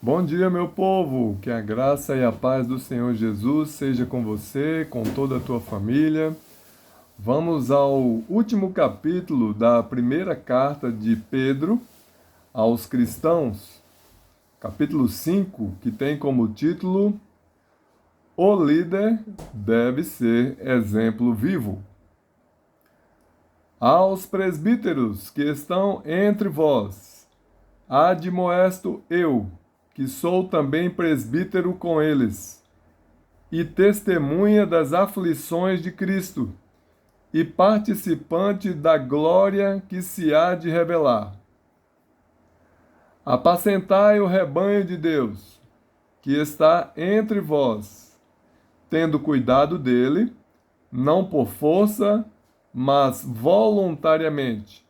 Bom dia, meu povo! Que a graça e a paz do Senhor Jesus seja com você, com toda a tua família. Vamos ao último capítulo da primeira carta de Pedro aos cristãos, capítulo 5, que tem como título O líder deve ser exemplo vivo. Aos presbíteros que estão entre vós, admoesto eu, que sou também presbítero com eles, e testemunha das aflições de Cristo, e participante da glória que se há de revelar. Apacentai o rebanho de Deus, que está entre vós, tendo cuidado dele, não por força, mas voluntariamente,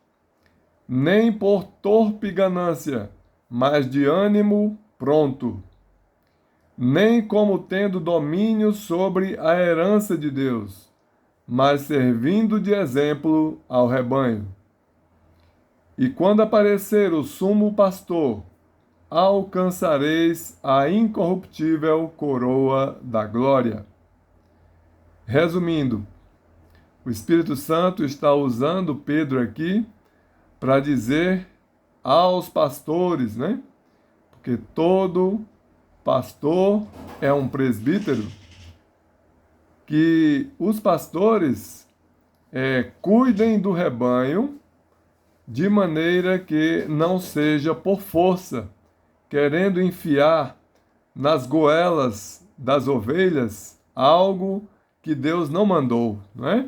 nem por torpe ganância, mas de ânimo pronto, nem como tendo domínio sobre a herança de Deus, mas servindo de exemplo ao rebanho. E quando aparecer o sumo pastor, alcançareis a incorruptível coroa da glória. Resumindo, o Espírito Santo está usando Pedro aqui para dizer aos pastores, né? Porque todo pastor é um presbítero, que os pastores cuidem do rebanho de maneira que não seja por força, querendo enfiar nas goelas das ovelhas algo que Deus não mandou, não é?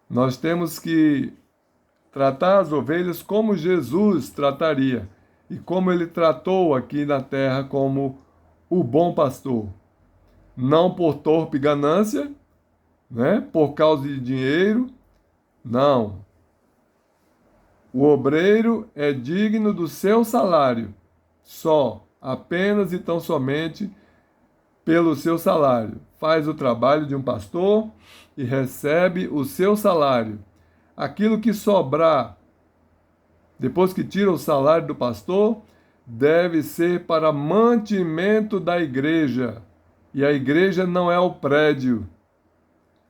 Nós temos que tratar as ovelhas como Jesus trataria e como ele tratou aqui na terra como o bom pastor. Não por torpe ganância, né? Por causa de dinheiro, não. O obreiro é digno do seu salário, só, apenas e tão somente pelo seu salário. Faz o trabalho de um pastor e recebe o seu salário. Aquilo que sobrar, depois que tira o salário do pastor, deve ser para mantimento da igreja. E a igreja não é o prédio.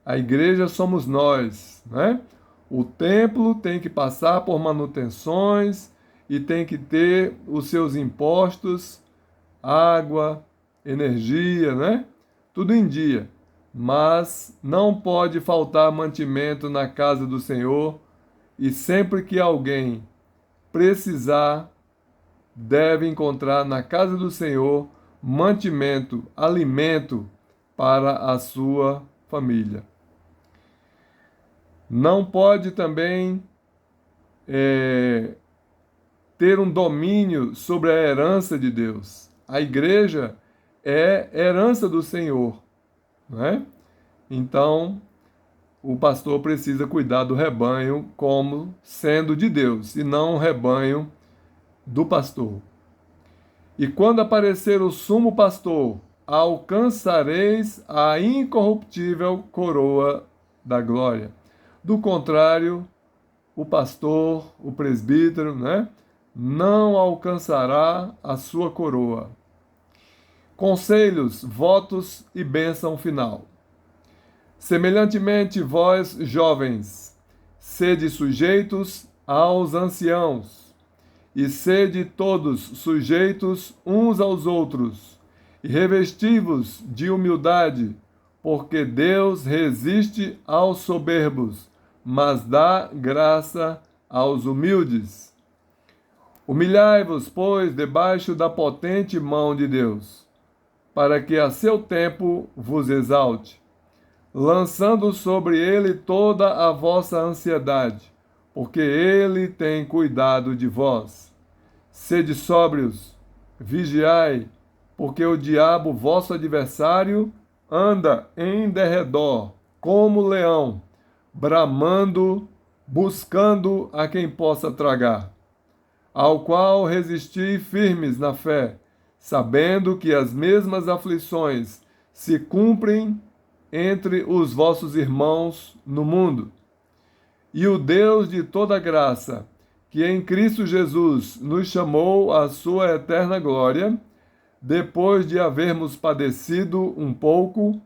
A igreja somos nós, né? O templo tem que passar por manutenções e tem que ter os seus impostos, água, energia, né? Tudo em dia. Mas não pode faltar mantimento na casa do Senhor, e sempre que alguém precisar, deve encontrar na casa do Senhor mantimento, alimento para a sua família. Não pode também ter um domínio sobre a herança de Deus. A igreja é herança do Senhor, não é? Então, o pastor precisa cuidar do rebanho como sendo de Deus, e não um rebanho do pastor. E quando aparecer o sumo pastor, alcançareis a incorruptível coroa da glória. Do contrário, o pastor, o presbítero, né, não alcançará a sua coroa. Conselhos, votos e bênção final. Semelhantemente, vós, jovens, sede sujeitos aos anciãos, e sede todos sujeitos uns aos outros, e revesti-vos de humildade, porque Deus resiste aos soberbos, mas dá graça aos humildes. Humilhai-vos, pois, debaixo da potente mão de Deus, para que a seu tempo vos exalte, lançando sobre ele toda a vossa ansiedade, porque ele tem cuidado de vós. Sede sóbrios, vigiai, porque o diabo, vosso adversário, anda em derredor, como leão, bramando, buscando a quem possa tragar, ao qual resisti firmes na fé, sabendo que as mesmas aflições se cumprem entre os vossos irmãos no mundo. E o Deus de toda graça, que em Cristo Jesus nos chamou à sua eterna glória, depois de havermos padecido um pouco,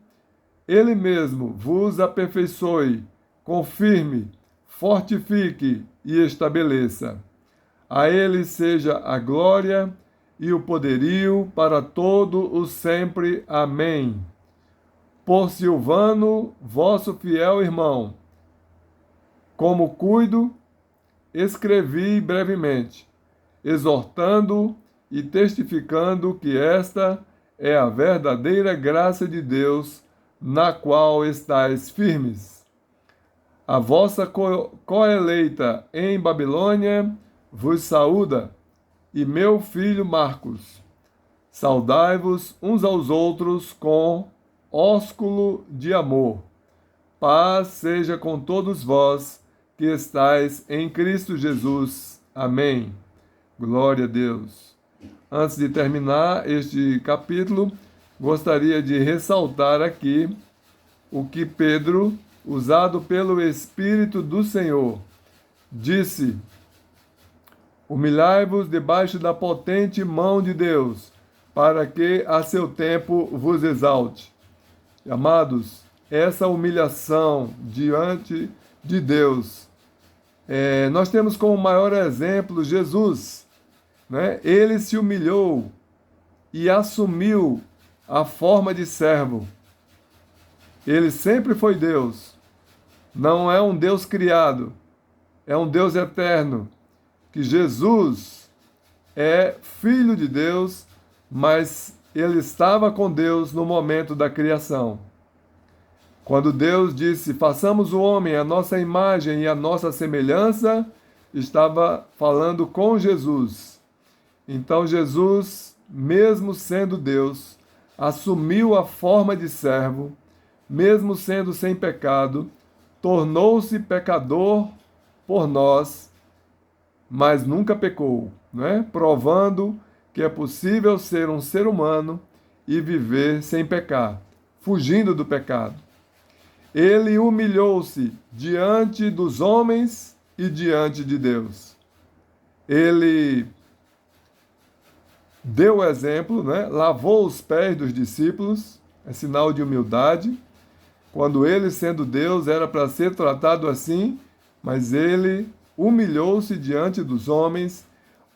Ele mesmo vos aperfeiçoe, confirme, fortifique e estabeleça. A Ele seja a glória e o poderio para todo o sempre. Amém. Por Silvano, vosso fiel irmão, como cuido, escrevi brevemente, exortando e testificando que esta é a verdadeira graça de Deus, na qual estáis firmes. A vossa coeleita em Babilônia vos saúda, e meu filho Marcos. Saudai-vos uns aos outros com ósculo de amor. Paz seja com todos vós que estáis em Cristo Jesus. Amém. Glória a Deus. Antes de terminar este capítulo, gostaria de ressaltar aqui o que Pedro, usado pelo Espírito do Senhor, disse: humilhai-vos debaixo da potente mão de Deus, para que a seu tempo vos exalte. Amados, essa humilhação diante de Deus, nós temos como maior exemplo Jesus, né? Ele se humilhou e assumiu a forma de servo. Ele sempre foi Deus, não é um Deus criado, é um Deus eterno, que Jesus é filho de Deus, mas ele estava com Deus no momento da criação. Quando Deus disse, façamos o homem à nossa imagem e à nossa semelhança, estava falando com Jesus. Então Jesus, mesmo sendo Deus, assumiu a forma de servo, mesmo sendo sem pecado, tornou-se pecador por nós, mas nunca pecou, né? Provando que é possível ser um ser humano e viver sem pecar, fugindo do pecado. Ele humilhou-se diante dos homens e diante de Deus. Ele deu o exemplo, né? Lavou os pés dos discípulos, é sinal de humildade. Quando ele, sendo Deus, era para ser tratado assim, mas ele humilhou-se diante dos homens,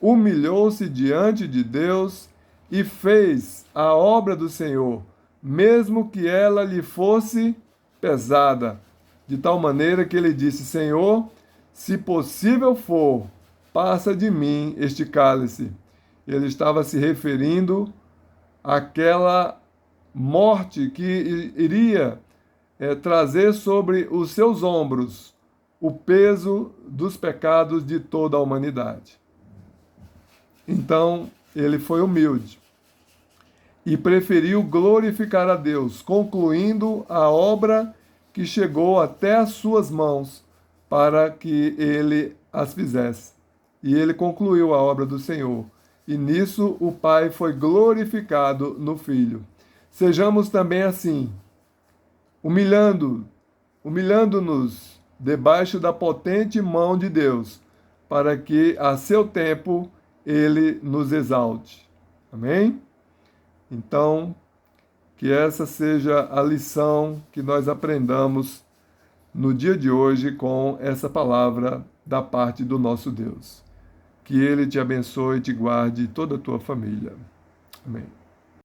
humilhou-se diante de Deus e fez a obra do Senhor, mesmo que ela lhe fosse pesada, de tal maneira que ele disse: Senhor, se possível for, passa de mim este cálice. Ele estava se referindo àquela morte que iria trazer sobre os seus ombros o peso dos pecados de toda a humanidade. Então, ele foi humilde e preferiu glorificar a Deus, concluindo a obra que chegou até as suas mãos para que ele as fizesse. E ele concluiu a obra do Senhor. E nisso o Pai foi glorificado no Filho. Sejamos também assim, humilhando-nos debaixo da potente mão de Deus, para que a seu tempo ele nos exalte. Amém? Então, que essa seja a lição que nós aprendamos no dia de hoje com essa palavra da parte do nosso Deus. Que ele te abençoe e te guarde e toda a tua família. Amém.